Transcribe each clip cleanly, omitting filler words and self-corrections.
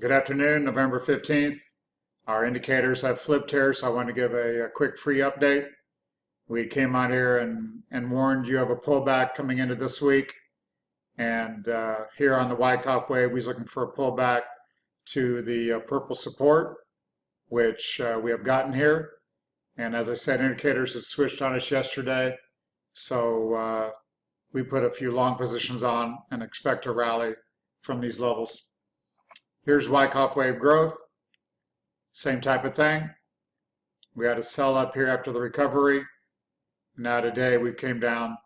Good afternoon, November 15th. Our indicators have flipped here, so I want to give a quick free update. We came out here and warned you of a pullback coming into this week. And here on the Wyckoff wave, we're looking for a pullback to the purple support, which we have gotten here. And as I said, indicators had switched on us yesterday. So we put a few long positions on and expect to rally from these levels. Here's Wyckoff wave growth. Same type of thing. We had a sell up here after the recovery. Now today we came down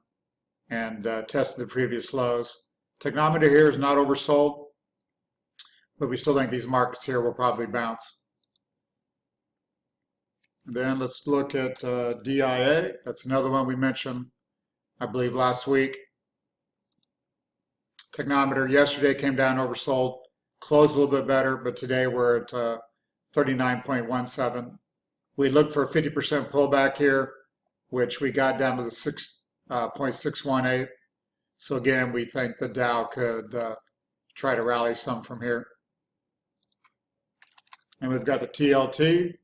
and tested the previous lows. Technometer here is not oversold, but we still think these markets here will probably bounce. Then let's look at DIA. That's another one we mentioned, I believe, last week. Technometer yesterday came down oversold, closed a little bit better, but today we're at 39.17. We looked for a 50% pullback here, which we got down to the 6.618. So again, we think the Dow could try to rally some from here. And we've got the TLT.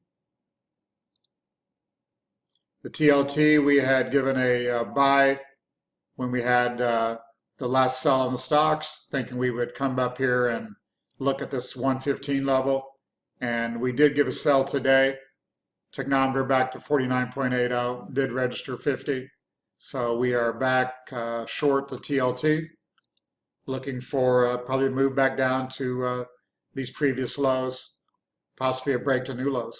The TLT, we had given a buy when we had the last sell on the stocks, thinking we would come up here and look at this 115 level. And we did give a sell today. Technometer back to 49.80, did register 50. So we are back short the TLT, looking for probably a move back down to these previous lows, possibly a break to new lows.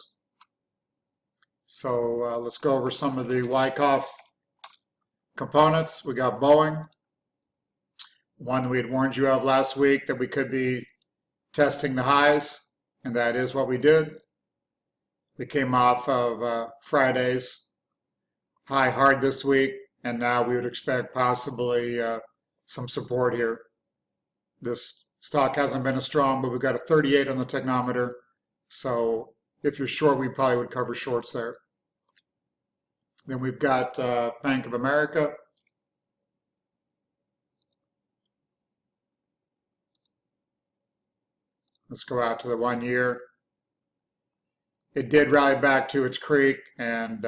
So let's go over some of the Wyckoff components. We got Boeing, one that we had warned you of last week that we could be testing the highs, and that is what we did. We came off of Friday's high hard this week, and now we would expect possibly some support here. This stock hasn't been as strong, but we've got a 38 on the technometer, so if you're short, we probably would cover shorts there. Then we've got Bank of America. Let's go out to the 1 year. It did rally back to its creek, and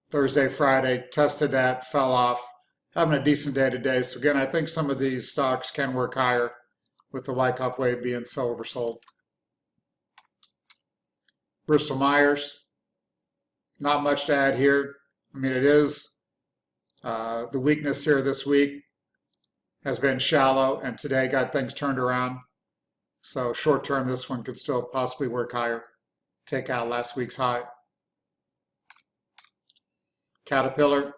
Thursday, Friday, tested that, fell off. Having a decent day today. So again, I think some of these stocks can work higher with the Wyckoff wave being so oversold. Bristol Myers, not much to add here. I mean, it is the weakness here this week has been shallow, and today got things turned around. So short term, this one could still possibly work higher, take out last week's high. Caterpillar.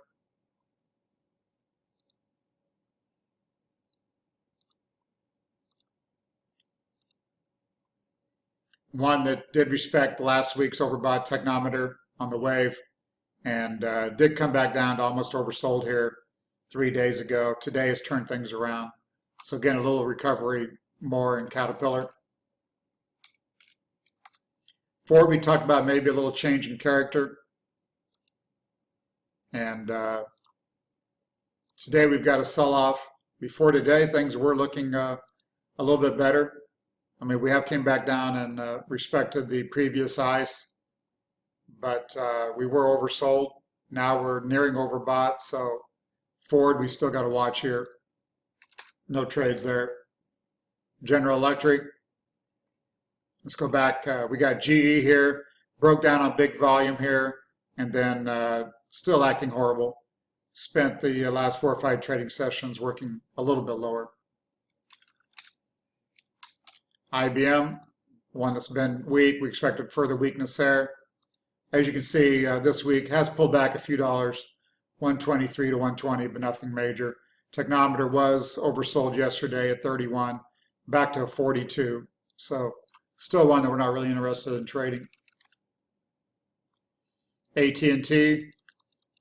One that did respect last week's overbought technometer on the wave and did come back down to almost oversold here 3 days ago. Today has turned things around. So again, a little recovery more in Caterpillar. Ford, we talked about maybe a little change in character. And today we've got a sell-off. Before today, things were looking a little bit better. I mean, we have came back down and respected the previous highs, but we were oversold. Now we're nearing overbought. So Ford, we still got to watch here. No trades there. General Electric. Let's go back. We got GE here. Broke down on big volume here, and then still acting horrible. Spent the last 4 or 5 trading sessions working a little bit lower. IBM, one that's been weak. We expected further weakness there. As you can see, this week has pulled back a few dollars, 123 to 120, but nothing major. Technometer was oversold yesterday at 31, back to 42. So still one that we're not really interested in trading. AT&T,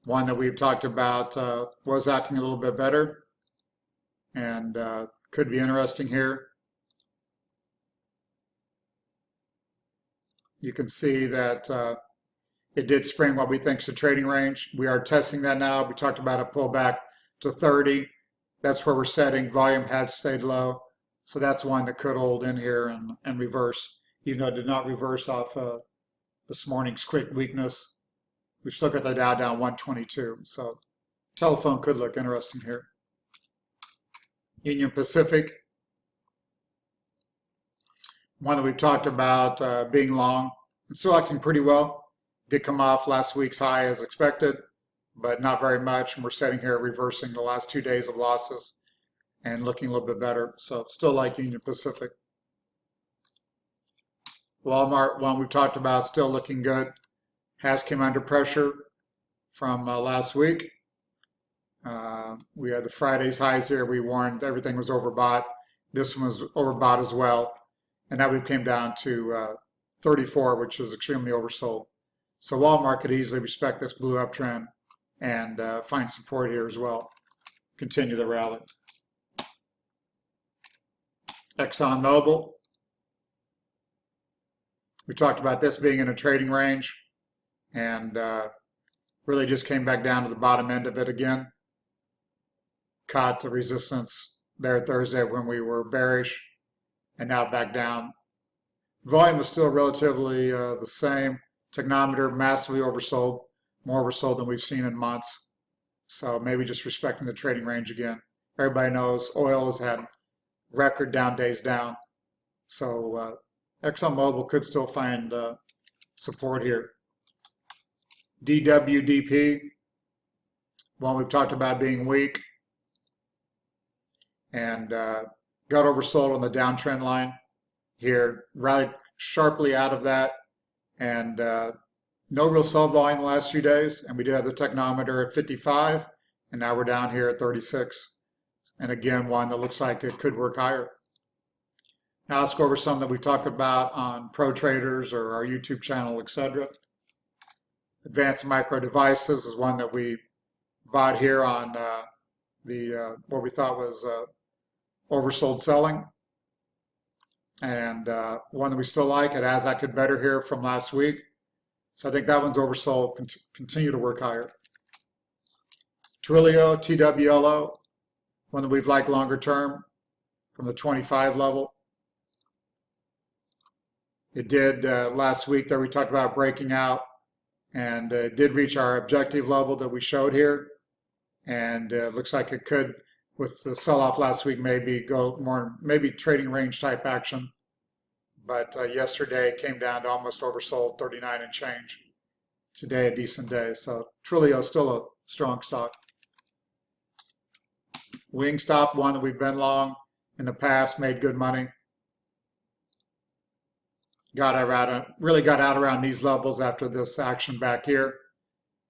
one that we've talked about, was acting a little bit better and could be interesting here. You can see that it did spring what we think is a trading range. We are testing that now. We talked about a pullback to 30. That's where we're setting. Volume had stayed low. So that's one that could hold in here and reverse, even though it did not reverse off this morning's quick weakness. We still got the Dow down 122. So telephone could look interesting here. Union Pacific, one that we've talked about being long. It's still acting pretty well. Did come off last week's high as expected, but not very much. And we're sitting here reversing the last 2 days of losses and looking a little bit better. So still like Union Pacific. Walmart, one we've talked about, still looking good. Has came under pressure from last week. We had the Friday's highs here. We warned everything was overbought. This one was overbought as well. And now we've came down to 34, which is extremely oversold. So Walmart could easily respect this blue uptrend and find support here as well. Continue the rally. Exxon Mobil. We talked about this being in a trading range and really just came back down to the bottom end of it again. Caught the resistance there Thursday when we were bearish and now back down. Volume was still relatively the same. Technometer massively oversold, more oversold than we've seen in months. So maybe just respecting the trading range again. Everybody knows oil has had record down days down. So Exxon Mobil could still find support here. DWDP, one we've talked about being weak and got oversold on the downtrend line here, rallied sharply out of that, and no real sell volume the last few days. And we did have the technometer at 55, and now we're down here at 36. And again, one that looks like it could work higher. Now let's go over some that we talked about on Pro Traders or our YouTube channel, etc. Advanced Micro Devices is one that we bought here on what we thought was oversold selling, and one that we still like. It has acted better here from last week, so I think that one's oversold. Continue to work higher. Twilio, TWLO, one that we've liked longer term from the 25 level. It did last week that we talked about breaking out, and it did reach our objective level that we showed here, and it looks like it could, with the sell-off last week, maybe go more, maybe trading range type action. But yesterday it came down to almost oversold, 39 and change. Today a decent day, so Twilio is still a strong stock. Wingstop, one that we've been long in the past, made good money. Really got out around these levels after this action back here.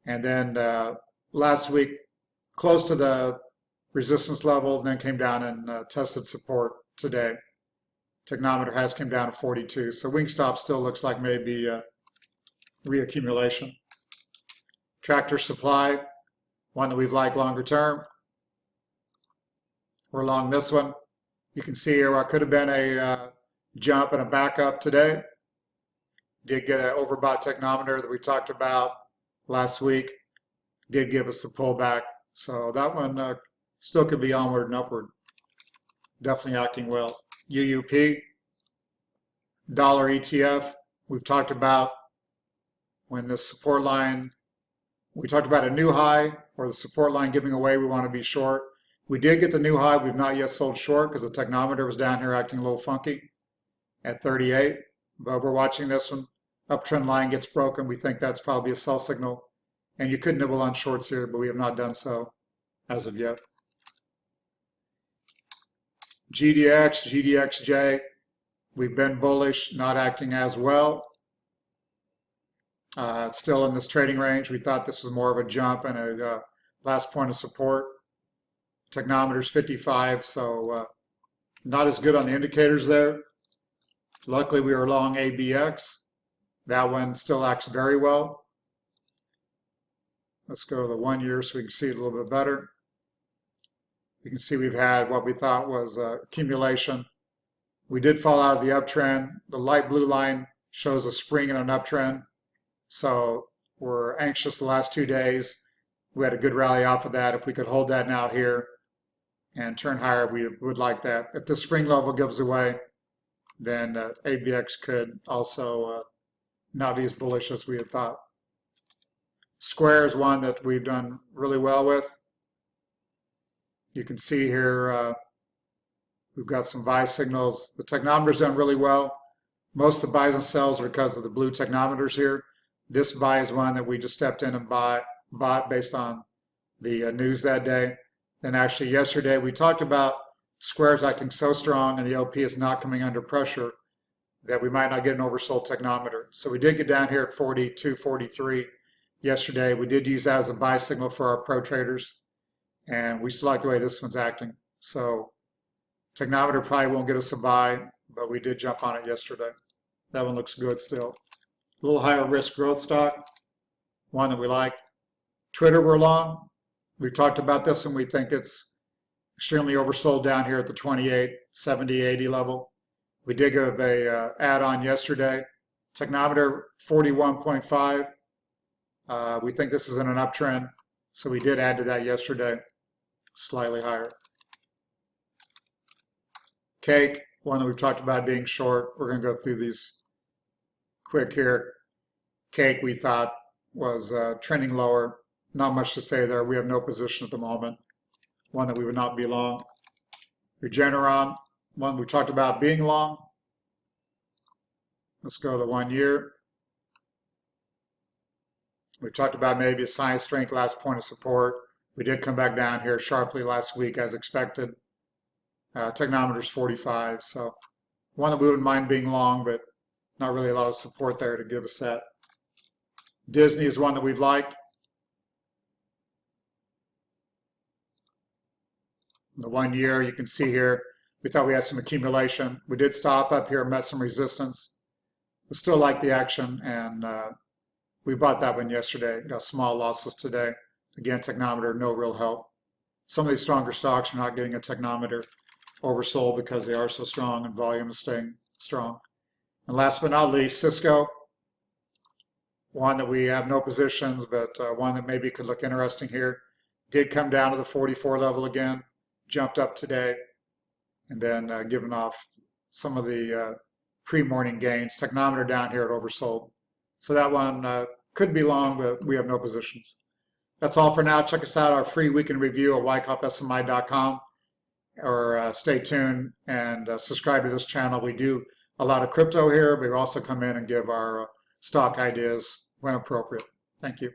And then last week, close to the resistance level, and then came down and tested support today. Technometer has come down to 42. So Wingstop still looks like maybe reaccumulation. Tractor Supply, one that we've liked longer term. We're long this one. You can see here what could have been a jump and a backup today. Did get an overbought technometer that we talked about last week. Did give us the pullback. So that one still could be onward and upward. Definitely acting well. UUP, dollar ETF. We've talked about when the support line, we talked about a new high or the support line giving away, we want to be short. We did get the new high. We've not yet sold short because the technometer was down here acting a little funky at 38. But we're watching this one. Uptrend line gets broken. We think that's probably a sell signal. And you could nibble on shorts here, but we have not done so as of yet. GDX, GDXJ, we've been bullish, not acting as well. Still in this trading range. We thought this was more of a jump and a last point of support. Technometer's 55, so not as good on the indicators there. Luckily, we were long ABX. That one still acts very well. Let's go to the 1 year so we can see it a little bit better. You can see we've had what we thought was accumulation. We did fall out of the uptrend. The light blue line shows a spring in an uptrend. So we're anxious the last 2 days. We had a good rally off of that. If we could hold that now here and turn higher, we would like that. If the spring level gives away, then ABX could also not be as bullish as we had thought. Square is one that we've done really well with. You can see here we've got some buy signals. The technometer's done really well. Most of the buys and sells are because of the blue technometers here. This buy is one that we just stepped in and bought based on the news that day. Then actually yesterday we talked about Square's acting so strong and the LP is not coming under pressure that we might not get an oversold technometer. So we did get down here at 42, 43 yesterday. We did use that as a buy signal for our pro traders, and we still like the way this one's acting. So technometer probably won't get us a buy, but we did jump on it yesterday. That one looks good still. A little higher risk growth stock, one that we like. Twitter we're long. We've talked about this and we think it's extremely oversold down here at the 28, 70, 80 level. We did give a add-on yesterday. Technometer 41.5. We think this is in an uptrend, so we did add to that yesterday, slightly higher. Cake, one that we've talked about being short. We're going to go through these quick here. Cake we thought was trending lower. Not much to say there. We have no position at the moment. One that we would not be long. Regeneron, one we talked about being long. Let's go to the 1 year. We talked about maybe a sign of strength, last point of support. We did come back down here sharply last week as expected. Technometer's 45, so one that we wouldn't mind being long, but not really a lot of support there to give us that. Disney is one that we've liked. The 1 year, you can see here, we thought we had some accumulation. We did stop up here, met some resistance. We still like the action, and we bought that one yesterday. Got small losses today. Again, technometer, no real help. Some of these stronger stocks are not getting a technometer oversold because they are so strong and volume is staying strong. And last but not least, Cisco. One that we have no positions, but one that maybe could look interesting here. Did come down to the 44 level again. Jumped up today, and then given off some of the pre-morning gains. Technometer down here at oversold. So that one could be long, but we have no positions. That's all for now. Check us out, our free weekend review at wyckoffsmi.com, or stay tuned and subscribe to this channel. We do a lot of crypto here, but we also come in and give our stock ideas when appropriate. Thank you.